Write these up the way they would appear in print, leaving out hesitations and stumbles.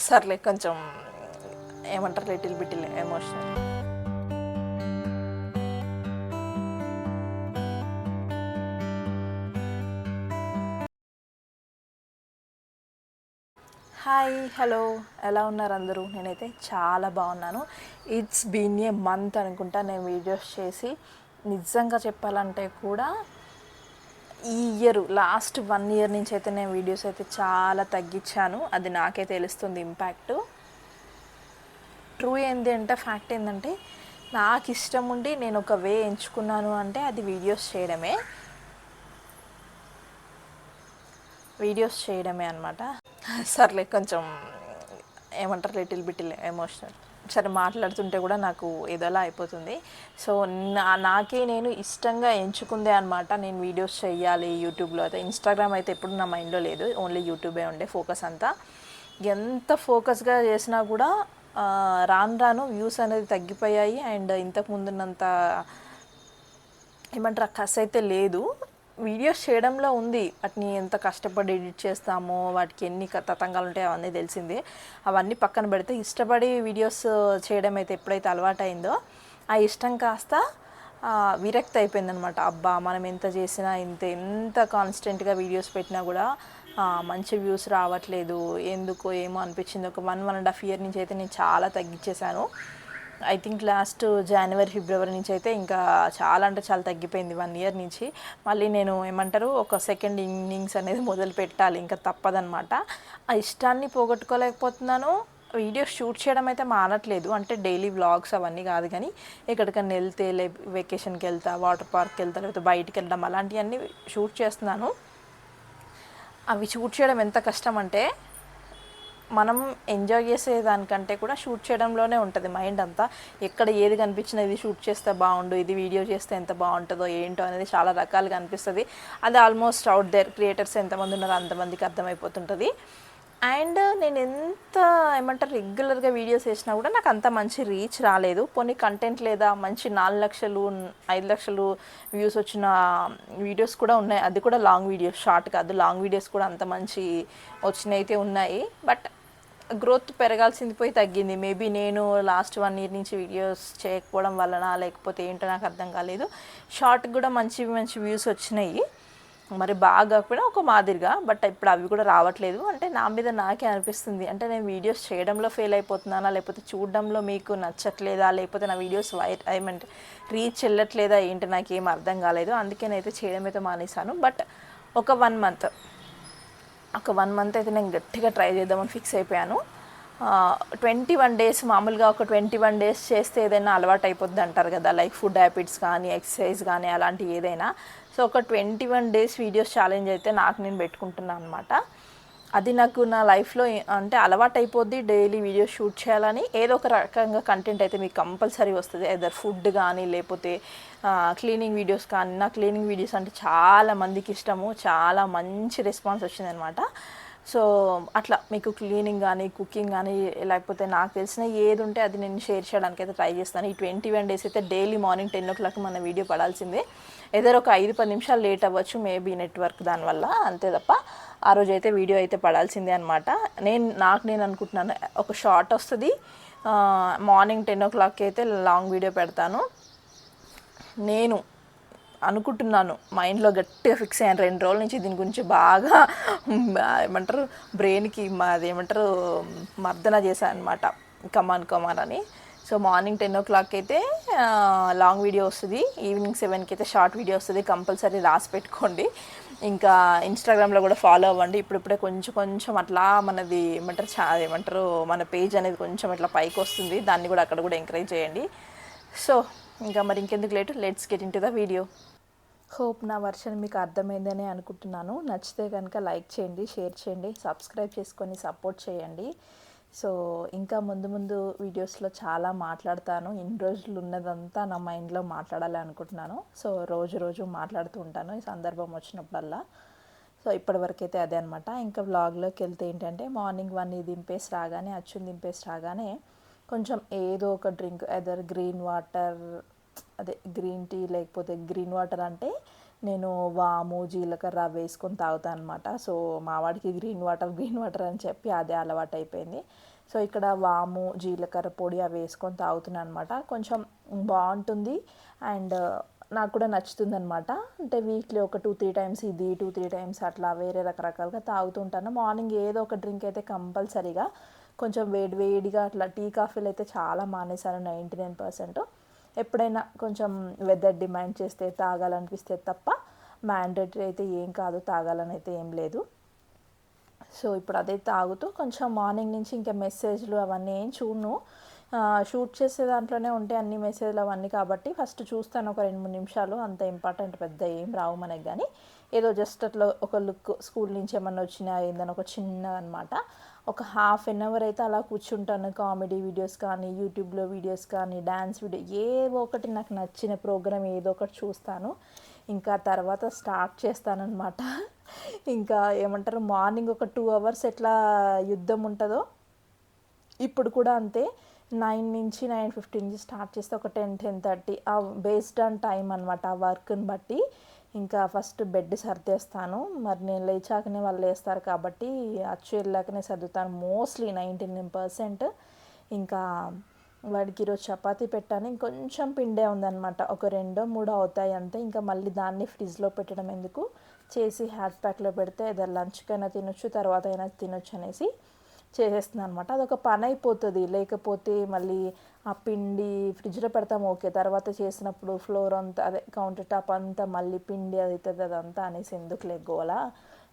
సర్లే కొంచెం ఏమంటారు లిటిల్ బిటిల్ ఎమోషనల్. హాయ్, హలో, ఎలా ఉన్నారు అందరూ? నేనైతే చాలా బాగున్నాను. ఇట్స్ బీన్ ఏ మంత్ అనుకుంటా నేను వీడియోస్ చేసి. నిజంగా చెప్పాలంటే కూడా ఈ ఇయర్ లాస్ట్ 1 ఇయర్ నుంచి అయితే నేను వీడియోస్ అయితే చాలా తగ్గించాను. అది నాకే తెలుస్తుంది ఇంపాక్ట్. ట్రూ ఏంటి అంటే ఫ్యాక్ట్ ఏంటంటే నాకు ఇష్టం ఉండి నేను ఒక వే ఎంచుకున్నాను అంటే అది వీడియోస్ చేయడమే అనమాట. సర్లే కొంచెం ఏమంటారు లిటిల్ బిటిల్ ఎమోషనల్. సరే, మాట్లాడుతుంటే కూడా నాకు ఏదోలా అయిపోతుంది. సో నాకే నేను ఇష్టంగా ఎంచుకుందే అనమాట. నేను వీడియోస్ చేయాలి యూట్యూబ్లో. అయితే ఇన్స్టాగ్రామ్ అయితే ఎప్పుడు నా మైండ్లో లేదు, ఓన్లీ యూట్యూబే ఉండే ఫోకస్ అంతా. ఎంత ఫోకస్గా చేసినా కూడా రాను రాను వ్యూస్ అనేది తగ్గిపోయాయి. అండ్ ఇంతకు ముందున్నంత ఏమంటారు కసి అయితే లేదు. వీడియోస్ చేయడంలో ఉంది, వాటిని ఎంత కష్టపడి ఎడిట్ చేస్తామో, వాటికి ఎన్ని తతంగాలు ఉంటాయో అవన్నీ తెలిసిందే. అవన్నీ పక్కన పెడితే ఇష్టపడి వీడియోస్ చేయడం అయితే ఎప్పుడైతే అలవాటైందో ఆ ఇష్టం కాస్త విరక్తి అయిపోయిందనమాట. అబ్బా, మనం ఎంత చేసినా ఎంత కాన్స్టెంట్గా వీడియోస్ పెట్టినా కూడా మంచి వ్యూస్ రావట్లేదు, ఎందుకో ఏమో అనిపించింది. ఒక 1.5 ఇయర్ నుంచి అయితే నేను చాలా తగ్గించేశాను. ఐ థింక్ లాస్ట్ జనవరి ఫిబ్రవరి నుంచి అయితే ఇంకా చాలా అంటే చాలా తగ్గిపోయింది. 1 ఇయర్ నుంచి మళ్ళీ నేను ఏమంటారు ఒక సెకండ్ ఇన్నింగ్స్ అనేది మొదలు పెట్టాలి, ఇంకా తప్పదనమాట. ఆ ఇష్టాన్ని పోగొట్టుకోలేకపోతున్నాను. వీడియోస్ షూట్ చేయడం అయితే మానట్లేదు, అంటే డైలీ వ్లాగ్స్ అవన్నీ కాదు, కానీ ఎక్కడికన్నా వెళ్తే వెకేషన్కి వెళ్తా, వాటర్ పార్క్కి వెళ్తా, లేకపోతే బయటికి వెళ్ళడం అలాంటివన్నీ షూట్ చేస్తున్నాను. అవి షూట్ చేయడం ఎంత కష్టం అంటే మనం ఎంజాయ్ చేసేదానికంటే కూడా షూట్ చేయడంలోనే ఉంటుంది మైండ్ అంతా. ఎక్కడ ఏది కనిపించినా ఇది షూట్ చేస్తే బాగుండు, ఇది వీడియో చేస్తే ఎంత బాగుంటుందో ఏంటో అనేది చాలా రకాలుగా అనిపిస్తుంది. అది ఆల్మోస్ట్ అవుట్ దేర్ క్రియేటర్స్ ఎంతమంది ఉన్నారో అంతమందికి అర్థమైపోతుంటుంది. అండ్ నేను ఎంత ఏమంటారు రెగ్యులర్గా వీడియోస్ వేసినా కూడా నాకు అంత మంచి రీచ్ రాలేదు. పోనీ కంటెంట్ లేదా మంచి 4 లక్షలు 5 లక్షలు వ్యూస్ వచ్చిన వీడియోస్ కూడా ఉన్నాయి. అది కూడా లాంగ్ వీడియోస్, షార్ట్ కాదు, లాంగ్ వీడియోస్ కూడా అంత మంచి వచ్చినవి అయితే ఉన్నాయి. బట్ గ్రోత్ పెరగాల్సింది పోయి తగ్గింది. మేబీ నేను లాస్ట్ 1 ఇయర్ నుంచి వీడియోస్ చేయకపోవడం వలన లేకపోతే ఏంటో నాకు అర్థం కాలేదు. షార్ట్కి కూడా మంచి మంచి వ్యూస్ వచ్చినాయి, మరి బాగా కాకపోయినా ఒక మాదిరిగా. బట్ ఇప్పుడు అవి కూడా రావట్లేదు. అంటే నా మీద నాకే అనిపిస్తుంది, అంటే నేను వీడియోస్ చేయడంలో ఫెయిల్ అయిపోతున్నానా, లేకపోతే చూడడంలో మీకు నచ్చట్లేదా, లేకపోతే నా వీడియోస్ ఐ మీన్ రీచ్ వెళ్ళట్లేదా ఏంటి, నాకేం అర్థం కాలేదు. అందుకే నేనైతే చేయడం అయితే మానేశాను. బట్ ఒక 1 మంత్ అయితే నేను గట్టిగా ట్రై చేద్దామని ఫిక్స్ అయిపోయాను. 21 డేస్, మామూలుగా ఒక 21 డేస్ చేస్తే ఏదైనా అలవాటు అయిపోద్ది అంటారు కదా, లైక్ ఫుడ్ హ్యాబిట్స్ కానీ ఎక్సర్సైజ్ కానీ అలాంటివి ఏదైనా. సో ఒక 21 డేస్ వీడియోస్ ఛాలెంజ్ అయితే నాకు నేను పెట్టుకుంటున్నాను అనమాట. అది నాకు నా లైఫ్లో అంటే అలవాటు అయిపోద్ది. డైలీ వీడియోస్ షూట్ చేయాలని ఏదో ఒక రకంగా కంటెంట్ అయితే మీకు కంపల్సరీ వస్తుంది. ఏదర్ ఫుడ్ కానీ లేకపోతే క్లీనింగ్ వీడియోస్ కానీ. నా క్లీనింగ్ వీడియోస్ అంటే చాలా మందికి ఇష్టము, చాలా మంచి రెస్పాన్స్ వచ్చిందనమాట. సో అట్లా మీకు క్లీనింగ్ కానీ కుకింగ్ కానీ లేకపోతే నాకు తెలిసిన ఏది ఉంటే అది నేను షేర్ చేయడానికి అయితే ట్రై చేస్తాను. ఈ 21 డేస్ అయితే డైలీ మార్నింగ్ 10 o'clock మన వీడియో పడాల్సిందే. ఏదో ఒక 5-10 నిమిషాలు లేట్ అవ్వచ్చు, మేబీ నెట్వర్క్ దానివల్ల, అంతే తప్ప ఆ రోజు అయితే వీడియో అయితే పడాల్సిందే అనమాట. నేను అనుకుంటున్నాను ఒక షార్ట్ వస్తుంది, మార్నింగ్ 10 o'clock అయితే లాంగ్ వీడియో పెడతాను. నేను అనుకుంటున్నాను, మైండ్లో గట్టిగా ఫిక్స్ అయ్యాను 2 రోజుల నుంచి దీని గురించి బాగా ఏమంటారు బ్రెయిన్కి ఏమంటారు మర్దన చేశాను అనమాట, కమాన్ అని. సో మార్నింగ్ 10 o'clock అయితే లాంగ్ వీడియో వస్తుంది, ఈవినింగ్ 7కి అయితే షార్ట్ వీడియో వస్తుంది. కంపల్సరీ రాసి పెట్టుకోండి. ఇంకా ఇన్స్టాగ్రామ్లో కూడా ఫాలో అవ్వండి. ఇప్పుడిప్పుడే కొంచెం అట్లా మనది ఏమంటారు మన పేజ్ అనేది కొంచెం ఇట్లా పైకి వస్తుంది, దాన్ని కూడా అక్కడ కూడా ఎంకరేజ్ చేయండి. సో ఇంకా మరి ఇంకెందుకు let's get in to the video. Hope నా వర్షన్ మీకు అర్థమైందని అనుకుంటున్నాను. నచ్చితే కనుక లైక్ చేయండి, షేర్ చేయండి, సబ్స్క్రైబ్ చేసుకొని సపోర్ట్ చేయండి. సో ఇంకా ముందు వీడియోస్లో చాలా మాట్లాడతాను. ఇన్ని రోజులు ఉన్నదంతా నా మైండ్లో మాట్లాడాలి అనుకుంటున్నాను. సో రోజు మాట్లాడుతూ ఉంటాను ఈ సందర్భం వచ్చినప్పుడల్లా. సో ఇప్పటివరకు అయితే అదే అనమాట. ఇంకా వ్లాగ్లోకి వెళ్తే ఏంటంటే మార్నింగ్ 1 దింపేసి రాగానే, అచ్చుని దింపేసి రాగానే కొంచెం ఏదో ఒక డ్రింక్, ఎదర్ గ్రీన్ వాటర్, అదే గ్రీన్ టీ, లేకపోతే గ్రీన్ వాటర్ అంటే నేను వాము జీలకర్ర వేసుకొని తాగుతాను అనమాట. సో మా వాడికి గ్రీన్ వాటర్ అని చెప్పి అదే అలవాటు అయిపోయింది. సో ఇక్కడ వాము జీలకర్ర పొడి అవి వేసుకొని తాగుతున్నాను అనమాట. కొంచెం బాగుంటుంది అండ్ నాకు కూడా నచ్చుతుంది అనమాట. అంటే వీక్లీ ఒక 2-3 టైమ్స్ ఇది 2-3 టైమ్స్ అట్లా వేరే రకరకాలుగా తాగుతుంటాను. మార్నింగ్ ఏదో ఒక డ్రింక్ అయితే కంపల్సరీగా కొంచెం వేడిగా అట్లా టీ కాఫీలు అయితే చాలా మానేశాను 99%. ఎప్పుడైనా కొంచెం వెదర్ డిమాండ్ చేస్తే తాగాలనిపిస్తే తప్ప మ్యాండేటరీ అయితే ఏం కాదు, తాగాలని అయితే ఏం లేదు. సో ఇప్పుడు అదే తాగుతూ కొంచెం మార్నింగ్ నుంచి ఇంకా మెసేజ్లు అవన్నీ ఏం చూడను. షూట్ చేసే దాంట్లోనే ఉంటాయి అన్ని మెసేజ్లు అవన్నీ, కాబట్టి ఫస్ట్ చూస్తాను ఒక 2-3 నిమిషాలు. అంత ఇంపార్టెంట్ పెద్ద ఏం రావు మనకి, కానీ ఏదో జస్ట్ అట్లా ఒక లుక్ స్కూల్ నుంచి ఏమన్నా వచ్చినా ఏందని ఒక చిన్న అనమాట. ఒక హాఫ్ అన్ అవర్ అయితే అలా కూర్చుంటాను. కామెడీ వీడియోస్ కానీ యూట్యూబ్లో వీడియోస్ కానీ డ్యాన్స్ వీడియో ఏవో ఒకటి నాకు నచ్చిన ప్రోగ్రామ్ ఏదో ఒకటి చూస్తాను. ఇంకా తర్వాత స్టార్ట్ చేస్తానన్నమాట. ఇంకా ఏమంటారు, మార్నింగ్ ఒక 2 అవర్స్ ఎట్లా యుద్ధం ఉంటుందో ఇప్పుడు కూడా అంతే. 9 నుంచి 9:15 నుంచి స్టార్ట్ చేస్తే ఒక 10-10:30 బేస్డ్ ఆన్ టైం అనమాట, ఆ వర్క్ని బట్టి. ఇంకా ఫస్ట్ బెడ్ సర్దేస్తాను. మరి నేను లేచాకనే వాళ్ళు లేస్తారు కాబట్టి అచ్చు వెళ్ళాకనే సర్దుతాను మోస్ట్లీ 99%. ఇంకా వాడికి ఈరోజు చపాతీ పెట్టాను. ఇంకొంచెం పిండే ఉందన్నమాట, ఒక 2-3 అవుతాయి అంతే. ఇంకా మళ్ళీ దాన్ని ఫ్రిడ్జ్లో పెట్టడం ఎందుకు, చేసి హ్యాట్ ప్యాక్లో పెడితే ఏదో లంచ్కైనా తినొచ్చు తర్వాత అయినా తినొచ్చు అనేసి చేసేస్తున్నాను అనమాట. అదొక పని అయిపోతుంది. లేకపోతే మళ్ళీ ఆ పిండి ఫ్రిడ్జ్లో పెడతాము ఓకే, తర్వాత చేసినప్పుడు ఫ్లోర్ అంతా అదే కౌంటర్ టాప్ అంతా మళ్ళీ పిండి అవుతుంది అదంతా అనేసి ఎందుకు లేగోలా,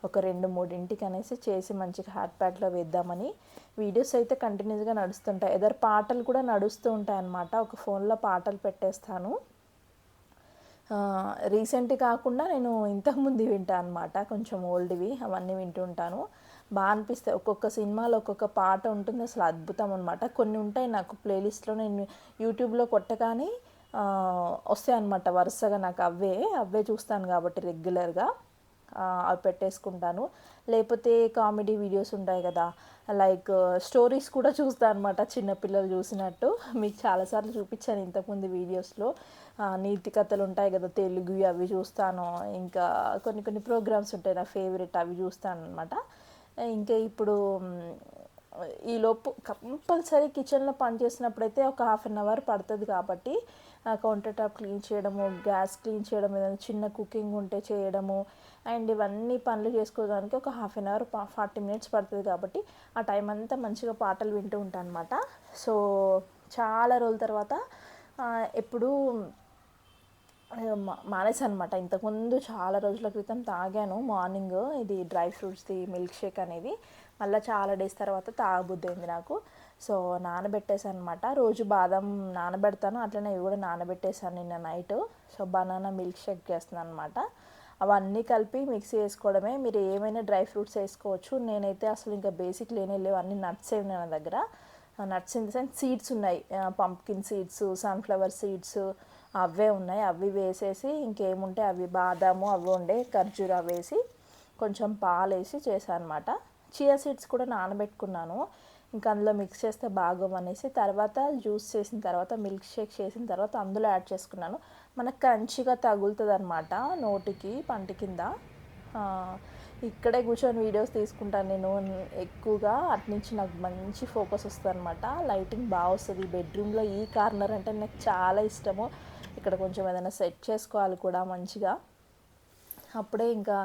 ఒక 2-3 అనేసి చేసి మంచిగా హాట్ ప్యాక్లో వేద్దామని. వీడియోస్ అయితే కంటిన్యూస్గా నడుస్తుంటాయి, ఎదర్ పాటలు కూడా నడుస్తూ ఉంటాయి అన్నమాట. ఒక ఫోన్లో పాటలు పెట్టేస్తాను. రీసెంట్ కాకుండా నేను ఇంతకుముందు వింటాను అనమాట, కొంచెం ఓల్డ్వి అవన్నీ వింటుంటాను. బాగా అనిపిస్తాయి. ఒక్కొక్క సినిమాలో ఒక్కొక్క పాట ఉంటుంది, అసలు అద్భుతం అనమాట. కొన్ని ఉంటాయి నాకు ప్లేలిస్ట్లో, నేను యూట్యూబ్లో కొట్టగానే వస్తాయి అనమాట వరుసగా. నాకు అవే చూస్తాను కాబట్టి రెగ్యులర్గా అవి పెట్టేసుకుంటాను. లేకపోతే కామెడీ వీడియోస్ ఉంటాయి కదా, లైక్ స్టోరీస్ కూడా చూస్తాను అనమాట, చిన్నపిల్లలు చూసినట్టు. మీకు చాలాసార్లు చూపించాను ఇంతకుముందు వీడియోస్లో. నీతి కథలు ఉంటాయి కదా తెలుగు, అవి చూస్తాను. ఇంకా కొన్ని ప్రోగ్రామ్స్ ఉంటాయి నా ఫేవరెట్, అవి చూస్తాను అనమాట. ఇంకా ఇప్పుడు ఈలోపు కంపల్సరీ కిచెన్లో పని చేసినప్పుడైతే ఒక హాఫ్ అన్ అవర్ పడుతుంది కాబట్టి కౌంటర్ టాప్ క్లీన్ చేయడము, గ్యాస్ క్లీన్ చేయడం, ఏదైనా చిన్న కుకింగ్ ఉంటే చేయడము, అండ్ ఇవన్నీ పనులు చేసుకోవడానికి ఒక హాఫ్ అన్ అవర్ 40 మినిట్స్ పడుతుంది కాబట్టి ఆ టైం అంతా మంచిగా పాటలు వింటూ ఉంటాను అనమాట. సో చాలా రోజుల తర్వాత ఎప్పుడు మానేసాను అనమాట. ఇంతకుముందు చాలా రోజుల క్రితం తాగాను మార్నింగ్ ఇది డ్రై ఫ్రూట్స్ది మిల్క్ షేక్ అనేది. మళ్ళీ చాలా డేస్ తర్వాత తాగబుద్ధి అయింది నాకు. సో నానబెట్టేసాను అనమాట. రోజు బాదం నానబెడతాను, అట్లనే ఇవి కూడా నానబెట్టేసాను నిన్న night. So banana milk shake చేస్తున్నాను అనమాట. అవన్నీ కలిపి మిక్సీ వేసుకోవడమే. మీరు ఏమైనా డ్రై ఫ్రూట్స్ వేసుకోవచ్చు. నేనైతే అసలు ఇంకా బేసిక్ లేనే లేవు, అన్ని నట్స్ ఏమి నా దగ్గర. Nuts in the sense seeds ఉన్నాయి, పంప్కిన్ సీడ్స్, సన్ఫ్లవర్ సీడ్స్ అవే ఉన్నాయి. అవి వేసేసి ఇంకేముంటే అవి బాదాము అవి ఉండే ఖర్జూరా వేసి కొంచెం పాలు వేసి చేశాను అనమాట. చియా సీడ్స్ కూడా నానబెట్టుకున్నాను, ఇంకా అందులో మిక్స్ చేస్తే బాగోమనేసి. తర్వాత జ్యూస్ చేసిన తర్వాత మిల్క్ షేక్ చేసిన తర్వాత అందులో యాడ్ చేసుకున్నాను. మనకు క్రంచిగా తగులుతుంది అనమాట నోటికి, పంటి కింద. ఇక్కడే కూర్చొని వీడియోస్ తీసుకుంటాను నేను ఎక్కువగా, అట్నుంచి నాకు మంచి ఫోకస్ వస్తుంది అనమాట. లైటింగ్ బాగా వస్తుంది. బెడ్రూమ్లో ఈ కార్నర్ అంటే నాకు చాలా ఇష్టము. ఇక్కడ కొంచెం ఏదైనా సెట్ చేసుకోవాలి కూడా మంచిగా, అప్పుడే ఇంకా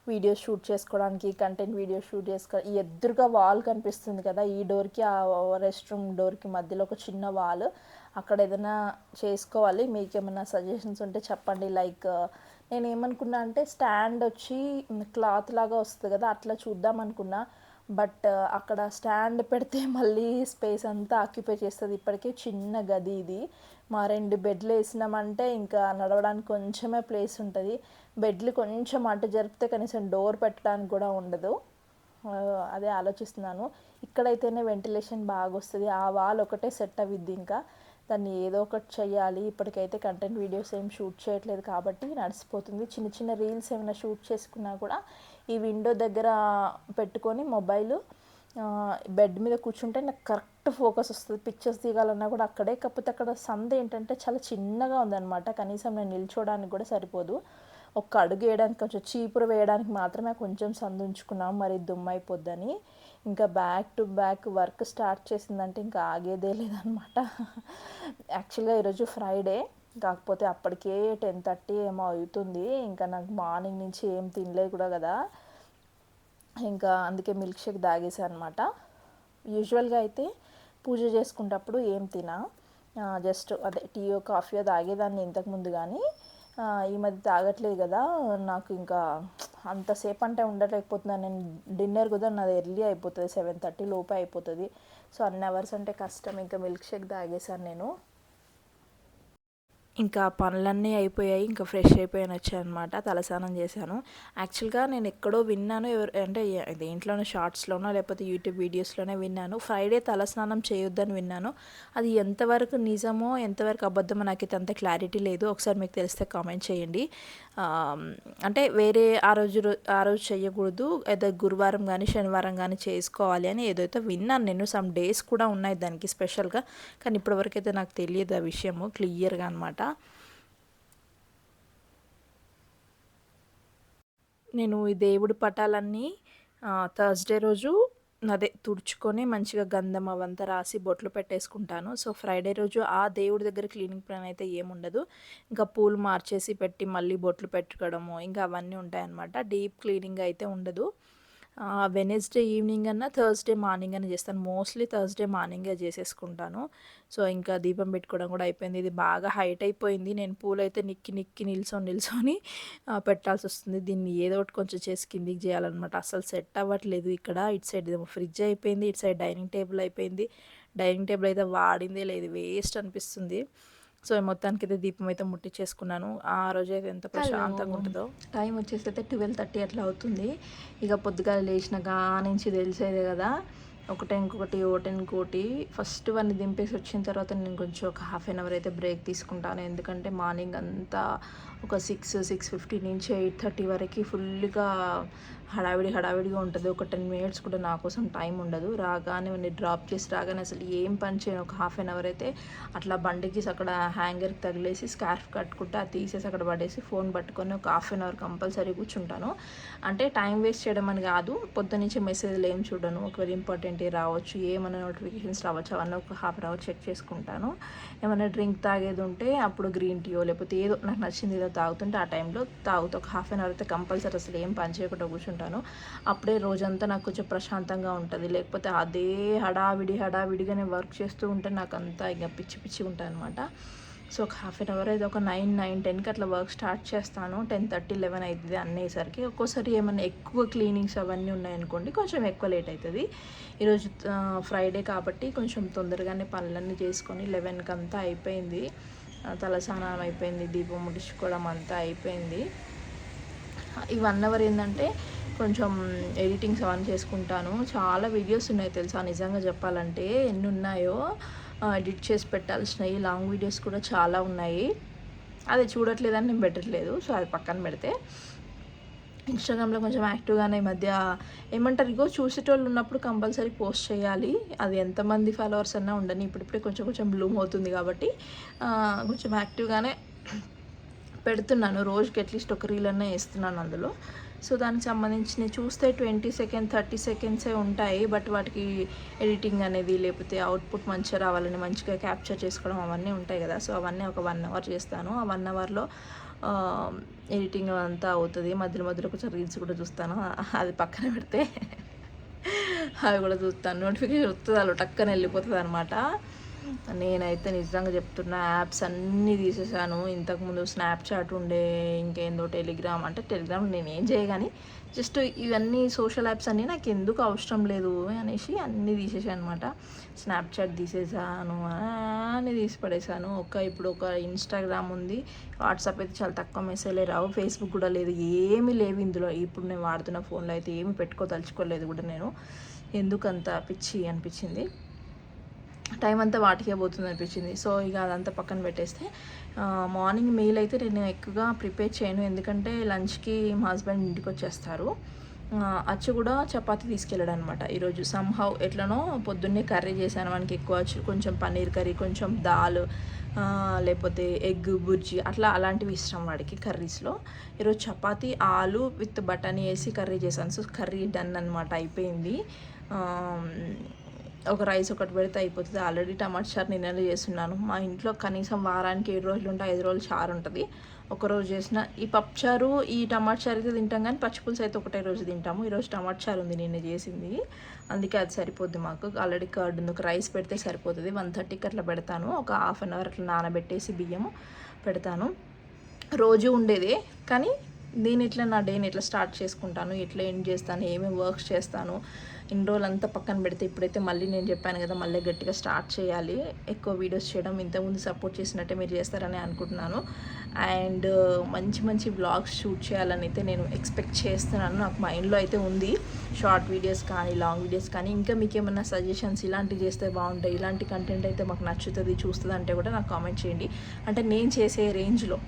వీడియోస్ షూట్ చేసుకోవడానికి, కంటెంట్ వీడియో షూట్ ఈ ఎదురుగా వాల్ కనిపిస్తుంది కదా, ఈ డోర్కి ఆ రెస్ట్ రూమ్ డోర్కి మధ్యలో ఒక చిన్న వాల్, అక్కడ ఏదైనా చేసుకోవాలి. మీకు ఏమైనా సజెషన్స్ ఉంటే చెప్పండి. లైక్ నేను ఏమనుకున్నా అంటే స్టాండ్ వచ్చి క్లాత్ లాగా వస్తుంది కదా, అట్లా చూద్దాం అనుకున్నా. బట్ అక్కడ స్టాండ్ పెడితే మళ్ళీ స్పేస్ అంతా ఆక్యుపై చేస్తుంది. ఇప్పటికే చిన్న గది ఇది, మా 2 బెడ్లు వేసినామంటే ఇంకా నడవడానికి కొంచెమే ప్లేస్ ఉంటుంది. బెడ్లు కొంచెం అటు జరిపితే కనీసం డోర్ పెట్టడానికి కూడా ఉండదు. అదే ఆలోచిస్తున్నాను. ఇక్కడైతేనే వెంటిలేషన్ బాగా వస్తుంది, ఆ వాల్ ఒకటే సెట్ అవ్విద్ది. ఇంకా దాన్ని ఏదో ఒకటి చేయాలి. ఇప్పటికైతే కంటెంట్ వీడియోస్ ఏం షూట్ చేయట్లేదు కాబట్టి నడిచిపోతుంది. చిన్న చిన్న రీల్స్ ఏమైనా షూట్ చేసుకున్నా కూడా ఈ విండో దగ్గర పెట్టుకొని మొబైల్ బెడ్ మీద కూర్చుంటే నాకు కరెక్ట్ ఫోకస్ వస్తుంది. పిక్చర్స్ దిగాలన్నా కూడా అక్కడే. కాకపోతే అక్కడ సందు ఏంటంటే చాలా చిన్నగా ఉందన్నమాట, కనీసం నేను నిల్చోడానికి కూడా సరిపోదు. ఒక్క అడుగు వేయడానికి కొంచెం చీపురు వేయడానికి మాత్రమే కొంచెం సందు ఉంచుకున్నాం, మరి దుమ్ము అయిపోద్దని. ఇంకా back to back work start చేసిందంటే ఇంకా ఆగేదే లేదనమాట. యాక్చువల్గా ఈరోజు ఫ్రైడే, కాకపోతే అప్పటికే 10:30 ఏమో అవుతుంది. ఇంకా నాకు మార్నింగ్ నుంచి ఏం తినలేదు కూడా కదా, ఇంకా అందుకే మిల్క్ షేక్ తాగేసాను అనమాట. యూజువల్గా అయితే పూజ చేసుకునేటప్పుడు ఏం తినా, జస్ట్ అదే టీయో కాఫీయో తాగేదాన్ని ఇంతకుముందు, కానీ ఈ మధ్య తాగట్లేదు కదా, నాకు ఇంకా అంతసేపు అంటే ఉండలేకపోతున్నాను. నేను డిన్నర్ కూడా నాది ఎర్లీ అయిపోతుంది, 7:30 లోపే అయిపోతుంది. సో అన్ని అవర్స్ అంటే కష్టం. ఇంకా మిల్క్ షేక్ తాగేసాను నేను. ఇంకా పనులన్నీ అయిపోయాయి, ఇంకా ఫ్రెష్ అయిపోయాను వచ్చానమాట. తలస్నానం చేశాను. యాక్చువల్గా నేను ఎక్కడో విన్నాను, అంటే దేంట్లోనో షార్ట్స్లోనో లేకపోతే యూట్యూబ్ వీడియోస్లోనే విన్నాను, ఫ్రైడే తలస్నానం చేయొద్దని విన్నాను. అది ఎంతవరకు నిజమో ఎంతవరకు అబద్ధమో నాకైతే అంత క్లారిటీ లేదు. ఒకసారి మీకు తెలిస్తే కామెంట్ చేయండి. అంటే వేరే ఆ రోజు చేయకూడదు, ఏదో గురువారం కానీ శనివారం కానీ చేసుకోవాలి అని ఏదైతే విన్నాను నేను. సమ్ డేస్ కూడా ఉన్నాయి దానికి స్పెషల్గా, కానీ ఇప్పటివరకు అయితే నాకు తెలియదు ఆ విషయము క్లియర్గా అనమాట. నేను ఈ దేవుడి పటాలన్నీ థర్స్డే రోజు అదే తుడుచుకొని మంచిగా గంధం అవంతా రాసి బొట్లు పెట్టేసుకుంటాను. సో ఫ్రైడే రోజు ఆ దేవుడి దగ్గర క్లీనింగ్ పని అయితే ఏముండదు. ఇంకా పూలు మార్చేసి పెట్టి మళ్ళీ బొట్లు పెట్టుకోవడము ఇంకా అవన్నీ ఉంటాయన్నమాట. డీప్ క్లీనింగ్ అయితే ఉండదు. వెనస్డే ఈవినింగ్ అన్నా థర్స్డే మార్నింగ్ అని చేస్తాను. మోస్ట్లీ థర్స్డే మార్నింగే చేసేసుకుంటాను. సో ఇంకా దీపం పెట్టుకోవడం కూడా అయిపోయింది. ఇది బాగా హైట్ అయిపోయింది. నేను పూలైతే నిక్కి నిల్చొని పెట్టాల్సి వస్తుంది. దీన్ని ఏదో ఒకటి కొంచెం చేసి కిందికి చేయాలన్నమాట. అసలు సెట్ అవ్వట్లేదు. ఇక్కడ ఇటు సైడ్ ఫ్రిడ్జ్ అయిపోయింది, ఇటు సైడ్ డైనింగ్ టేబుల్ అయిపోయింది. డైనింగ్ టేబుల్ అయితే వాడిందే లేదు, వేస్ట్ అనిపిస్తుంది. సో మొత్తానికి అయితే దీపం అయితే ముట్టించేసుకున్నాను. ఆ రోజు అయితే ఎంత ప్రశాంతంగా ఉంటుందో. టైం వచ్చేసి అయితే 12:30 అట్లా అవుతుంది. ఇక పొద్దుగాల లేచినాక నుంచి తెలిసేదే కదా, ఒకటి ఇంకోటి. ఫస్ట్ వాడిని దింపేసి వచ్చిన తర్వాత నేను కొంచెం ఒక హాఫ్ అన్ అవర్ అయితే బ్రేక్ తీసుకుంటాను. ఎందుకంటే మార్నింగ్ అంతా ఒక 6:50 నుంచి 8:30 వరకు ఫుల్గా హడావిడిగా ఉంటుంది. ఒక 10 మినిట్స్ కూడా నా కోసం టైం ఉండదు. రాగానే వాడిని డ్రాప్ చేసి రాగానే అసలు ఏం పని చేయను. ఒక హాఫ్ అన్ అవర్ అయితే అట్లా బండికి అక్కడ హ్యాంగర్కి తగిలేసి స్కార్ఫ్ కట్టుకుంటే అది తీసేసి అక్కడ పడేసి ఫోన్ పట్టుకొని ఒక హాఫ్ అన్ అవర్ కంపల్సరీ కూర్చుంటాను. అంటే టైం వేస్ట్ చేయడం అని కాదు, పొద్దున్నుంచి మెసేజ్లు ఏం చూడను. ఒకవేళ ఇంపార్టెంట్ రావచ్చు, ఏమైనా నోటిఫికేషన్స్ రావచ్చు, అవన్నీ ఒక హాఫ్ అన్ అవర్ చెక్ చేసుకుంటాను. ఏమైనా డ్రింక్ తాగేది ఉంటే అప్పుడు గ్రీన్ టీయో లేకపోతే ఏదో నాకు నచ్చింది ఏదో తాగుతుంటే ఆ టైంలో తాగుతూ ఒక హాఫ్ అన్ అవర్ అయితే కంపల్సరీ అసలు ఏం పని చేయకుండా కూర్చుంటాను. అప్పుడే రోజంతా నాకు కొంచెం ప్రశాంతంగా ఉంటుంది. లేకపోతే అదే హడావిడిగానే వర్క్ చేస్తూ ఉంటే నాకు అంతా ఇక పిచ్చి ఉంటుంది అనమాట. సో ఒక హాఫ్ అన్ అవర్ అయితే ఒక 9-10కి అట్లా వర్క్ స్టార్ట్ చేస్తాను. 10:30-11 అవుతుంది అనేసరికి. ఒక్కోసారి ఏమైనా ఎక్కువ క్లీనింగ్స్ అవన్నీ ఉన్నాయనుకోండి కొంచెం ఎక్కువ లేట్ అవుతుంది. ఈరోజు ఫ్రైడే కాబట్టి కొంచెం తొందరగానే పనులన్నీ చేసుకొని 11కి అంతా అయిపోయింది. తలస్నానం అయిపోయింది, దీపం ముట్టించుకోవడం అంతా అయిపోయింది. ఈ 1 అవర్ ఏంటంటే కొంచెం ఎడిటింగ్స్ అవన్నీ చేసుకుంటాను. చాలా వీడియోస్ ఉన్నాయి తెలుసా, నిజంగా చెప్పాలంటే ఎన్ని ఉన్నాయో. ఎడిట్ చేసి పెట్టాల్సినవి లాంగ్ వీడియోస్ కూడా చాలా ఉన్నాయి. అది చూడట్లేదని నేను పెట్టట్లేదు. సో అది పక్కన పెడితే ఇన్స్టాగ్రామ్లో కొంచెం యాక్టివ్గానే ఈ మధ్య ఏమంటారు, ఇగో చూసేటోళ్ళు ఉన్నప్పుడు కంపల్సరీ పోస్ట్ చేయాలి. అది ఎంతమంది ఫాలోవర్స్ అన్నా ఉండని. ఇప్పుడిప్పుడే కొంచెం బ్లూమ్ అవుతుంది కాబట్టి కొంచెం యాక్టివ్గానే పెడుతున్నాను. రోజుకి అట్లీస్ట్ ఒక రీల్ అన్నా వేస్తున్నాను అందులో. సో దానికి సంబంధించి చూస్తే 20 సెకండ్స్ 30 సెకండ్సే ఉంటాయి. బట్ వాటికి ఎడిటింగ్ అనేది లేకపోతే అవుట్పుట్ మంచిగా రావాలని మంచిగా క్యాప్చర్ చేసుకోవడం అవన్నీ ఉంటాయి కదా. సో అవన్నీ ఒక 1 అవర్ చేస్తాను. ఆ 1 అవర్లో ఎడిటింగ్ అంతా అవుతుంది. మధ్యలో కొంచెం రీల్స్ కూడా చూస్తాను. అది పక్కన పెడితే అవి కూడా చూస్తాను. నోటిఫికేషన్ వస్తుంది, అలా టక్కన వెళ్ళిపోతుంది అనమాట. నేనైతే నిజంగా చెప్తున్నా, యాప్స్ అన్నీ తీసేసాను. ఇంతకుముందు స్నాప్చాట్ ఉండే, ఇంకేందో టెలిగ్రామ్. అంటే టెలిగ్రామ్ నేను ఏం చేయగాని జస్ట్ ఇవన్నీ సోషల్ యాప్స్ అన్నీ నాకు ఎందుకు అవసరం లేదు అనేసి అన్నీ తీసేసాను అనమాట. స్నాప్చాట్ తీసేసాను, అన్నీ తీసి పడేసాను. ఇప్పుడు ఒక ఇన్స్టాగ్రామ్ ఉంది, వాట్సాప్ అయితే చాలా తక్కువ మెసేజ్లే రావు, ఫేస్బుక్ కూడా లేదు, ఏమీ లేవు ఇందులో. ఇప్పుడు నేను వాడుతున్న ఫోన్లో అయితే ఏమీ పెట్టుకోదలుచుకోలేదు కూడా నేను. ఎందుకంత పిచ్చి అనిపించింది, టైం అంతా వాటికే పోతుంది అనిపించింది. సో ఇక అదంతా పక్కన పెట్టేస్తే మార్నింగ్ మీల్ అయితే నేను ఎక్కువగా ప్రిపేర్ చేయను. ఎందుకంటే లంచ్కి మా హస్బెండ్ ఇంటికి వచ్చేస్తారు. అచ్చు కూడా చపాతీ తీసుకెళ్ళాడు అనమాట ఈరోజు. సంహౌ ఎట్లనో పొద్దున్నే కర్రీ చేశాను, మనకి ఎక్కువ అచ్చు కొంచెం పన్నీర్ కర్రీ, కొంచెం దాల్, లేకపోతే ఎగ్ బుర్జీ అట్లా అలాంటివి ఇష్టం వాడికి కర్రీస్లో. ఈరోజు చపాతీ ఆలు విత్ బటానీ వేసి కర్రీ చేశాను. సో కర్రీ డన్ అనమాట, అయిపోయింది. ఒక రైస్ ఒకటి పెడితే అయిపోతుంది. ఆల్రెడీ టమాటా చారు నిన్ననే చేస్తున్నాను. మా ఇంట్లో కనీసం వారానికి 7 రోజులు ఉంటే 5 రోజులు చారు ఉంటుంది. ఒకరోజు చేసిన ఈ పప్పుచారు ఈ టమాటా చారు అయితే తింటాం, కానీ పచ్చిపులుసు అయితే ఒకటే రోజు తింటాము. ఈరోజు టమాటా చారు ఉంది నిన్న చేసింది, అందుకే అది సరిపోద్ది మాకు. ఆల్రెడీ కర్డ్ ఉంది, ఒక రైస్ పెడితే సరిపోతుంది. 1:30కి అట్లా పెడతాను, ఒక హాఫ్ అన్ అవర్ అట్లా నానబెట్టేసి బియ్యము పెడతాను. రోజు ఉండేదే, కానీ నేను ఇట్లా నా డేని ఎట్లా స్టార్ట్ చేసుకుంటాను, ఎట్లా ఎండ్ చేస్తాను, ఏమేమి వర్క్స్ చేస్తాను, ఇన్ని రోజులంతా పక్కన పెడితే ఇప్పుడైతే మళ్ళీ నేను చెప్పాను కదా మళ్ళీ గట్టిగా స్టార్ట్ చేయాలి ఎక్కువ వీడియోస్ చేయడం. ఇంతకుముందు సపోర్ట్ చేసినట్టే మీరు చేస్తారని అనుకుంటున్నాను. అండ్ మంచి మంచి బ్లాగ్స్ షూట్ చేయాలని అయితే నేను ఎక్స్పెక్ట్ చేస్తున్నాను. నాకు మైండ్లో అయితే ఉంది, షార్ట్ వీడియోస్ కానీ లాంగ్ వీడియోస్ కానీ. ఇంకా మీకు ఏమైనా సజెషన్స్ ఇలాంటివి చేస్తే బాగుంటాయి, ఇలాంటి కంటెంట్ అయితే మాకు నచ్చుతుంది చూస్తుంది అంటే కూడా నాకు కామెంట్ చేయండి, అంటే నేను చేసే రేంజ్లో.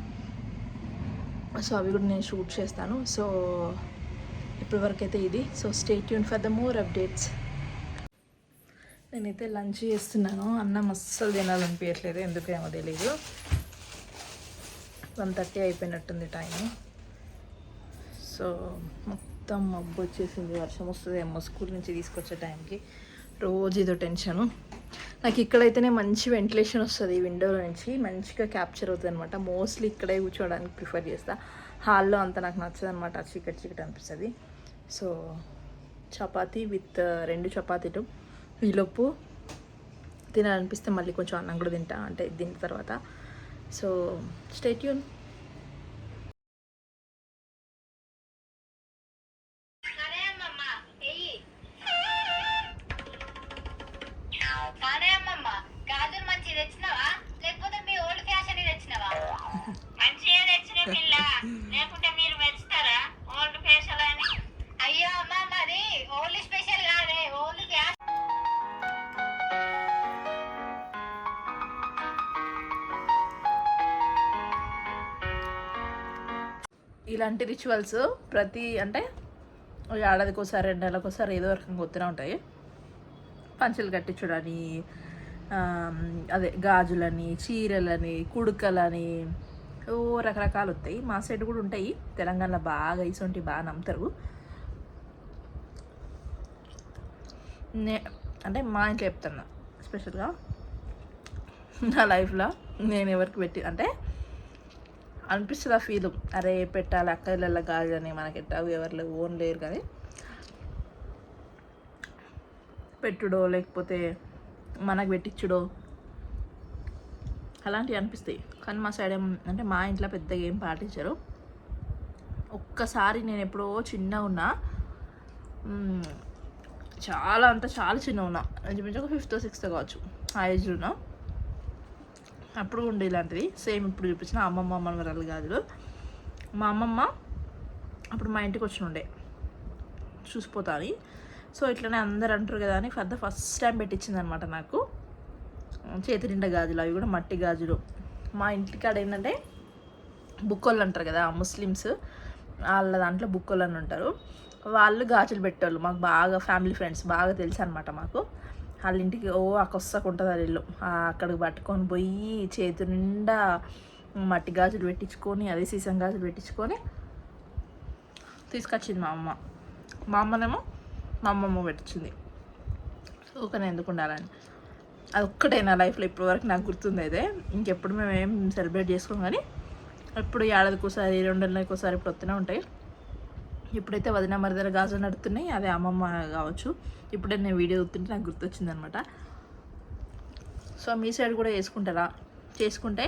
సో అవి కూడా నేను షూట్ చేస్తాను. సో ఇప్పటివరకు అయితే ఇది. So stay tune for the more updates. నేనైతే లంచ్ చేస్తున్నాను, అన్నం అస్సలు తినాలనిపించట్లేదు, ఎందుకేమో తెలీదు. 1:30 అయిపోయినట్టుంది టైము. సో మొత్తం మబ్బు వచ్చేసింది, వర్షం వస్తుందేమో స్కూల్ నుంచి తీసుకొచ్చే టైంకి. రోజు ఇదో టెన్షను. నాకు ఇక్కడైతేనే మంచి వెంటిలేషన్ వస్తుంది, విండోలో నుంచి మంచిగా క్యాప్చర్ అవుతుంది అనమాట. మోస్ట్లీ ఇక్కడే కూర్చోవడానికి ప్రిఫర్ చేస్తా, హాల్లో అంత నాకు నచ్చదు అనమాట, చీకటి చీకటి అనిపిస్తుంది. సో చపాతీ విత్ 2 చపాతీలు, ఈలోపు తినాలనిపిస్తే మళ్ళీ కొంచెం అన్నం కూడా తింటా, అంటే తిన్న తర్వాత. So stay tune. లేకుంటే మీరు మెచ్చుతారా ఓల్డ్ స్పెషల్ అని? అయ్యో అమ్మ, మరి ఓల్డ్ స్పెషల్ కాదే, ఓల్డ్ గ్యాస్. ఇలాంటి రిచువల్స్ ప్రతి అంటే ఏడాదికోసారి 2 నెలలకోసారి ఏదో రకంగా వస్తూనే ఉంటాయి. పంచెలు కట్టించడని, అదే గాజులని, చీరలని, కుడుకలని, ఓ రకరకాలు వస్తాయి. మా సైడ్ కూడా ఉంటాయి, తెలంగాణలో బాగా ఇసొంటి బాగా నమ్ముతారు. అంటే మా ఇంట్లో చెప్తున్నా స్పెషల్గా నా లైఫ్లో నేను ఎవరికి పెట్టి అంటే అనిపిస్తుంది ఆ ఫీల్, అరే పెట్టాలి అక్కల గాజు అని. మనకి ఎట్టావు ఎవరు ఓన్ లేరు, కానీ పెట్టుడో లేకపోతే మనకు పెట్టించుడో అలాంటివి అనిపిస్తాయి. కానీ మా సైడ్ అంటే మా ఇంట్లో పెద్దగా ఏం పాటించరు. ఒక్కసారి నేను ఎప్పుడో చిన్నగా ఉన్నా, చాలా చిన్న ఉన్నా, ఇంచుమించు ఒక 5th or 6th కావచ్చు ఆ ఏజ్లో ఉన్నా. అప్పుడు ఉండే ఇలాంటిది సేమ్ ఇప్పుడు చూపించిన అమ్మమ్మ మనవరాలు గాజులు. మా అమ్మమ్మ అప్పుడు మా ఇంటికి వచ్చి ఉండే చూసిపోతా అని. సో ఇట్లనే అందరు అంటారు కదా అని ఫస్ట్ టైం పెట్టించింది అనమాట నాకు చేతి నిండా గాజులు, అవి కూడా మట్టి గాజులు. మా ఇంటికాడ ఏంటంటే బుక్కోళ్ళు అంటారు కదా ముస్లిమ్స్, వాళ్ళ దాంట్లో బుక్కోళ్ళు అని ఉంటారు, వాళ్ళు గాజులు పెట్టేవాళ్ళు. మాకు బాగా ఫ్యామిలీ ఫ్రెండ్స్ బాగా తెలుసు అనమాట మాకు. వాళ్ళ ఇంటికి ఆ కొස්සకు ఉంటుంది వాళ్ళ ఇల్లు, అక్కడికి పట్టుకొని పోయి చేతి నిండా మట్టి గాజులు పెట్టించుకొని, అదే సీసం గాజులు పెట్టించుకొని తీసుకొచ్చింది మా అమ్మ. మా అమ్మనేమో మా అమ్మమ్మ పెట్టించింది. ఊకనే ఎందుకు ఉండాలని. అది ఒక్కటే నా లైఫ్లో ఇప్పటివరకు నాకు గుర్తుంది. అయితే ఇంకెప్పుడు మేము ఏం సెలబ్రేట్ చేసుకోం, కానీ ఎప్పుడు ఏడాదికోసారి 2 నెలలకోసారి ఇప్పుడు వస్తూనే ఉంటాయి. ఇప్పుడైతే వదిన మరిదల గాజులు నడుతున్నాయి, అదే అమ్మమ్మ కావచ్చు. ఇప్పుడే నేను వీడియో చూస్తుంటే నాకు గుర్తొచ్చింది అనమాట. సో మీ సైడ్ కూడా చేసుకుంటారా? చేసుకుంటే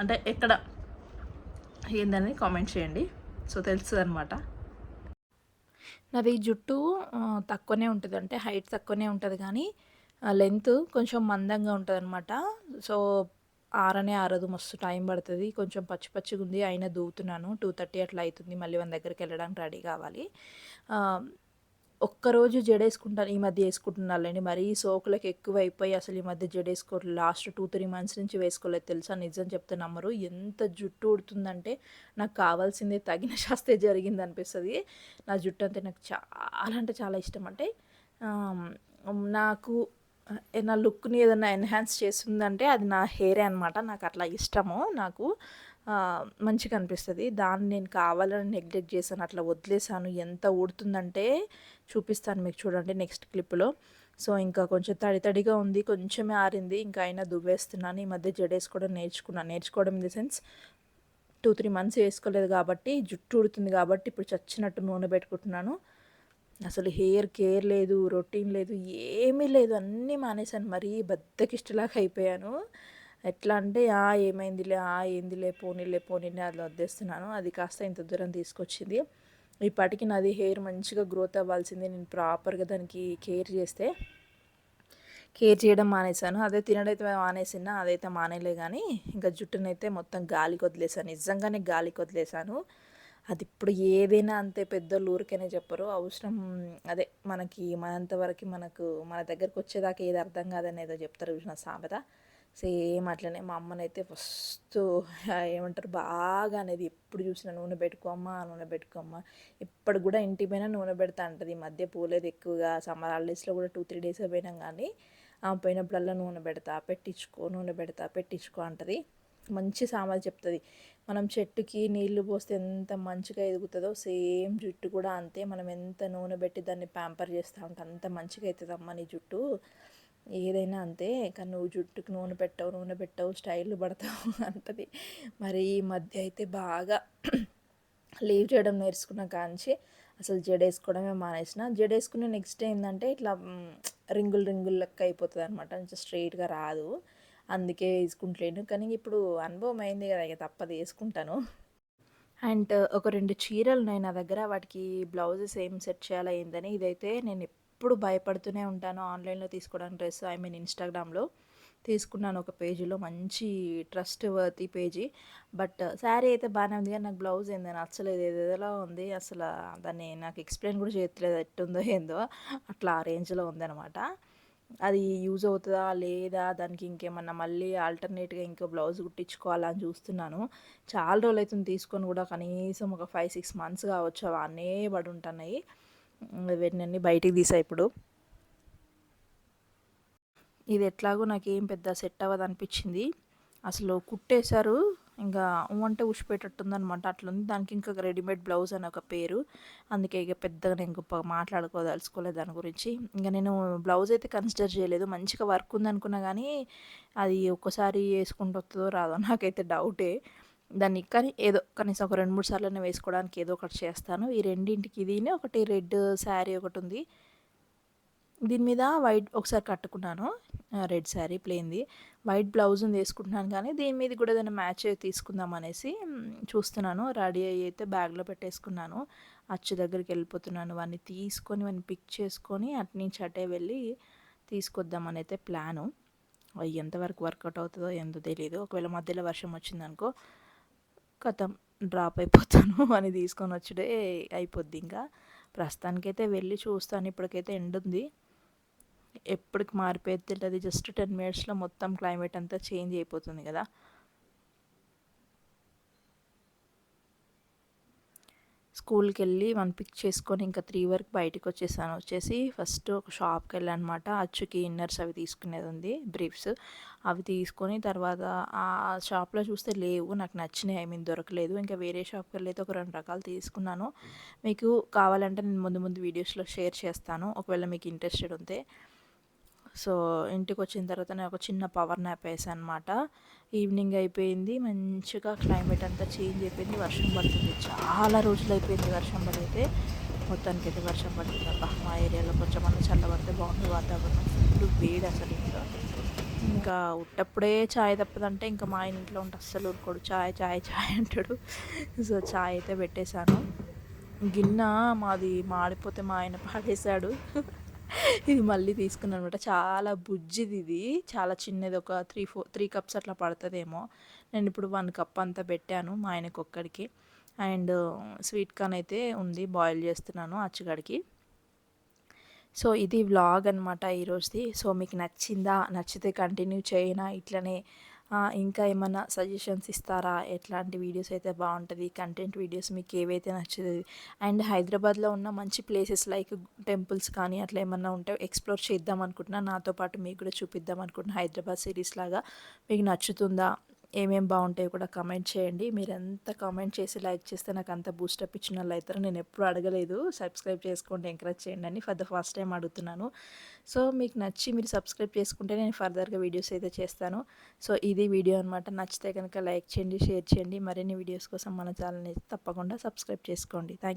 అంటే ఎక్కడ ఏందని కామెంట్ చేయండి, సో తెలుస్తుంది అనమాట. నాది జుట్టు తక్కువనే ఉంటుంది, అంటే హైట్ తక్కువనే ఉంటుంది, కానీ లెంత్ కొంచెం మందంగా ఉంటుంది అనమాట. సో ఆరదు, మస్తు టైం పడుతుంది. కొంచెం పచ్చిగా ఉంది, అయినా దూవుతున్నాను. 2:30 అట్లా అవుతుంది, మళ్ళీ 1 దగ్గరికి వెళ్ళడానికి రెడీ కావాలి. ఒక్కరోజు జడేసుకుంటాను. ఈ మధ్య యేసుకుంటున్నానులెండి. మరీ సోకులకి ఎక్కువైపోయి అసలు ఈ మధ్య జడేసుకోవట్లేదు. లాస్ట్ 2, 3 మంత్స్ నుంచి వేసుకోలేదు తెలుసా! నిజం చెప్తే నమ్మరు. ఎంత జుట్టు ఊడుతుందంటే నాకు కావాల్సిందే తగిన శాస్తే జరిగిందనిపిస్తది. నా జుట్టంటే నాకు చాలా అంటే చాలా ఇష్టం. అంటే నాకు నా లుక్‌ని ఏదన్నా ఎన్హాన్స్ చేస్తుందంటే అది నా హెయిరే అనమాట. నాకట్లా ఇష్టము నాకు. మంచిగా అనిపిస్తది. దాన్ని నేను కావాలని నెగ్లెక్ట్ చేశాను. అట్లా వదిలేసాను. ఎంత ఊడుతుందంటే చూపిస్తాను మీకు చూడండి నెక్స్ట్ క్లిప్‌లో. సో, ఇంకా కొంచెం తడి తడిగా ఉంది. కొంచెమే ఆరింది. ఇంకా అయినా దువ్వేస్తున్నాను. ఈ మధ్య జడేసుకోవడం నేర్చుకున్నాను. నేర్చుకోవడం ఇన్ ది సెన్స్ 2, 3 మంత్స్ వేసుకోలేదు కాబట్టి, జుట్టు ఊడుతుంది కాబట్టి ఇప్పుడు చచ్చినట్టు నూనె పెట్టుకుంటున్నాను. అసలు హెయిర్ కేర్ లేదు, రొటీన్ లేదు, ఏమీ లేదు. అన్నీ మానేశాను. మరీ బద్ధకిష్టులాగా అయిపోయాను. ఎట్లా అంటే ఏమైందిలే, ఏందిలే, పోనీలే, పోనీలే అట్లా వదిలేస్తున్నాను. అది కాస్త ఇంత దూరం తీసుకొచ్చింది. ఈ పాటికి నాది హెయిర్ మంచిగా గ్రోత్ అవ్వాల్సింది. నేను ప్రాపర్‌గా దానికి కేర్ చేయడం మానేశాను. అదే తినడైతే మానేసినా అదైతే మానేయలే గానీ, ఇంకా జుట్టునైతే మొత్తం గాలికి వదిలేసాను. నిజంగానే గాలికి వదిలేసాను. అది ఇప్పుడు ఏదైనా అంతే, పెద్దోళ్ళు ఊరికనే చెప్పరు. అవసరం అదే మనకి మనంత వరకి మన దగ్గరకు వచ్చేదాకా ఏది అర్థం కాదని ఏదో చెప్తారు చూసినా సామెత. సేమ్ అట్లనే మా అమ్మనైతే ఫస్ట్ ఏమంటారు బాగా అనేది, ఎప్పుడు చూసినా నూనె పెట్టుకో అమ్మా, నూనె పెట్టుకో అమ్మా. ఇప్పటికి కూడా ఇంటికి పోయినా నూనె పెడతా అంటది. ఈ మధ్య పోలేదు ఎక్కువగా. సమ్మర్ హాలిడేస్లో కూడా 2, 3 డేసే పోయినాం కానీ పోయినప్పుడల్లా నూనె పెడతా, పెట్టించుకో, నూనె పెడతా, పెట్టించుకో అంటది. మంచి సామెత చెప్తుంది. మనం చెట్టుకి నీళ్లు పోస్తే ఎంత మంచిగా ఎదుగుతుందో సేమ్ జుట్టు కూడా అంతే. మనం ఎంత నూనె పెట్టి దాన్ని ప్యాంపర్ చేస్తూ ఉంటే అంత మంచిగా అవుతుందమ్మా నీ జుట్టు. ఏదైనా అంతే. కానీ నువ్వు జుట్టుకి నూనె పెట్టవు, స్టైల్ పడతావు అంటది. మరి ఈ మధ్య అయితే బాగా లీవ్ చేయడం నేర్చుకున్న కాంచి అసలు జడేసుకోవడమే మానేసిన. జడేసుకునే నెక్స్ట్ డే ఏంటంటే ఇట్లా రింగులు లెక్క అయిపోతుంది అనమాట. కొంచెం స్ట్రైట్గా రాదు. అందుకే వేసుకుంటలేను. కానీ ఇప్పుడు అనుభవం అయింది కదా, ఇక తప్పదు వేసుకుంటాను. అండ్ ఒక 2 చీరలున్నాయి నా దగ్గర. వాటికి బ్లౌజెస్ ఏం సెట్ చేయాలా ఏందని. ఇదైతే నేను ఎప్పుడు భయపడుతూనే ఉంటాను ఆన్లైన్‌లో తీసుకోవడానికి డ్రెస్. ఇన్‌స్టాగ్రామ్‌లో తీసుకున్నాను ఒక పేజీలో. మంచి trust worthy page. But sari అయితే బాగానే ఉంది కానీ నాకు బ్లౌజ్ ఏందో నచ్చలేదు. ఏదేదోలా ఉంది. అసలు దాన్ని నాకు ఎక్స్‌ప్లెయిన్ కూడా చేయట్లేదు ఎట్టుందో ఏందో. అట్లా ఆ రేంజ్‌లో ఉందనమాట. అది యూజ్ అవుతుందా లేదా, దానికి ఇంకేమన్నా మళ్ళీ ఆల్టర్నేట్గా ఇంకో బ్లౌజ్ కుట్టించుకోవాలా అని చూస్తున్నాను. చాలా రోజులు అవుతుంది తీసుకొని కూడా, కనీసం ఒక 5, 6 మంత్స్ కావచ్చు. అవన్నీ పడి ఉంటున్నాయి. ఇవన్నీ బయటికి తీసా ఇప్పుడు. ఇది ఎట్లాగో నాకేం పెద్ద సెట్ అవ్వదు అనిపించింది. అసలు కుట్టేశారు, ఇంకా అంటే ఉషిపెట్టేట్టుందనమాట. అట్లుంది. దానికి ఇంకా రెడీమేడ్ బ్లౌజ్ అని ఒక పేరు. అందుకే ఇక పెద్దగా నేను గొప్పగా మాట్లాడుకోదలుచుకోలేదు దాని గురించి. ఇంకా నేను బ్లౌజ్ అయితే కన్సిడర్ చేయలేదు. మంచిగా వర్క్ ఉందనుకున్నా కానీ అది ఒక్కసారి వేసుకుంటూ వస్తుందో రాదో నాకైతే డౌటే. దాన్ని కానీ ఏదో కనీసం ఒక 2, 3 సార్లైనా వేసుకోవడానికి ఏదో ఒకటి చేస్తాను. ఈ రెండింటికి ఇదినే ఒకటి రెడ్ శారీ ఒకటి ఉంది. దీని మీద వైట్ ఒకసారి కట్టుకున్నాను. రెడ్ శారీ ప్లెయిన్‌ది. వైట్ బ్లౌజ్‌ని వేసుకుంటున్నాను కానీ దీని మీద కూడా ఏదైనా మ్యాచ్ తీసుకుందాం అనేసి చూస్తున్నాను. రెడీ అయ్యి అయితే బ్యాగ్‌లో పెట్టేసుకున్నాను. అచ్చు దగ్గరికి వెళ్ళిపోతున్నాను. వాడిని తీసుకొని వాడిని పిక్ చేసుకొని అటునుంచి అటే వెళ్ళి తీసుకొద్దామని అయితే ప్లాను. అది ఎంతవరకు వర్కౌట్ అవుతుందో ఏందో తెలీదు. ఒకవేళ మధ్యలో వర్షం వచ్చిందనుకో ఖతం, డ్రాప్ అయిపోతాను. అని తీసుకొని వచ్చుడే అయిపోద్ది ఇంకా. ప్రస్తుతానికైతే వెళ్ళి చూస్తాను. ఇప్పటికైతే ఎండ్ ఉంది. ఎప్పటికి మారిపోయేది తెలియదు. జస్ట్ 10 మినిట్స్లో మొత్తం క్లైమేట్ అంతా చేంజ్ అయిపోతుంది కదా. స్కూల్కి వెళ్ళి వన్ పిక్ చేసుకొని ఇంకా 3 వరకు బయటకు వచ్చేసాను. వచ్చేసి ఫస్ట్ ఒక షాప్కి వెళ్ళాను అనమాట. అచ్చుకి ఇన్నర్స్ అవి తీసుకునేది ఉంది, బ్రీఫ్స్. అవి తీసుకొని తర్వాత ఆ షాప్లో చూస్తే లేవు, నాకు నచ్చినాయి. దొరకలేదు. ఇంకా వేరే షాప్కి వెళ్ళి అయితే ఒక 2 రకాలు తీసుకున్నాను. మీకు కావాలంటే నేను ముందు వీడియోస్లో షేర్ చేస్తాను, ఒకవేళ మీకు ఇంట్రెస్టెడ్ ఉంటే. సో ఇంటికి వచ్చిన తర్వాత నేను ఒక చిన్న పవర్ నాప్ వేసాను అనమాట. ఈవినింగ్ అయిపోయింది. మంచిగా క్లైమేట్ అంతా చేంజ్ అయిపోయింది. వర్షం పడుతుంది. చాలా రోజులు అయిపోయింది వర్షం పడైతే. మొత్తానికైతే వర్షం పడుతుంది. అబ్బా, మా ఏరియాలో కొంచెం అన్న చల్లబడితే బాగుంది వాతావరణం. ఫుల్ వేడి అసలు. ఇంకా ఉట్టప్పుడే ఛాయ్ తప్పదంటే ఇంకా మా ఆయన ఇంట్లో ఉంటే అస్సలు ఊరుకోడు. ఛాయ్ ఛాయ్ ఛాయ్ అంటాడు. సో ఛాయ్ అయితే పెట్టేశాను. గిన్నె మాది మాడిపోతే మా ఆయన పాడేశాడు. ఇది మళ్ళీ తీసుకున్నాను అనమాట. చాలా బుజ్జిది ఇది. చాలా చిన్నది. ఒక 3 కప్స్ అట్లా పడుతుందేమో. నేను ఇప్పుడు 1 కప్ అంతా పెట్టాను మా ఆయనకు ఒక్కడికి. అండ్ స్వీట్ కార్న్ అయితే ఉంది, బాయిల్ చేస్తున్నాను అచ్చగడికి. సో ఇది వ్లాగ్ అనమాట ఈరోజుది. సో మీకు నచ్చిందా? నచ్చితే కంటిన్యూ చేయనా ఇట్లనే? ఇంకా ఏమన్నా సజెషన్స్ ఇస్తారా? ఎట్లాంటి వీడియోస్ అయితే బాగుంటుంది? కంటెంట్ వీడియోస్ మీకు ఏవైతే నచ్చుతుంది? అండ్ హైదరాబాద్లో ఉన్న మంచి ప్లేసెస్ లైక్ టెంపుల్స్ కానీ అట్లా ఏమన్నా ఉంటే ఎక్స్ప్లోర్ చేద్దాం అనుకుంటున్నా. నాతో పాటు మీకు కూడా చూపిద్దాం అనుకుంటున్నా. హైదరాబాద్ సిరీస్ లాగా మీకు నచ్చుతుందా? ఏమేం బాగుంటాయో కూడా కామెంట్ చేయండి. మీరు ఎంత కామెంట్ చేసి లైక్ చేస్తే నాకు అంత బూస్టప్ ఇచ్చిన వాళ్ళు అవుతారు. నేను ఎప్పుడు అడగలేదు సబ్స్క్రైబ్ చేసుకోండి, ఎంకరేజ్ చేయండి అని ఫర్ ద ఫస్ట్ టైం అడుగుతున్నాను. సో మీకు నచ్చి మీరు సబ్స్క్రైబ్ చేసుకుంటే నేను ఫర్దర్గా వీడియోస్ అయితే చేస్తాను. సో ఇది వీడియో అనమాట. నచ్చితే కనుక లైక్ చేయండి, షేర్ చేయండి. మరిన్ని వీడియోస్ కోసం మన ఛానల్ని తప్పకుండా సబ్స్క్రైబ్ చేసుకోండి. Thank you.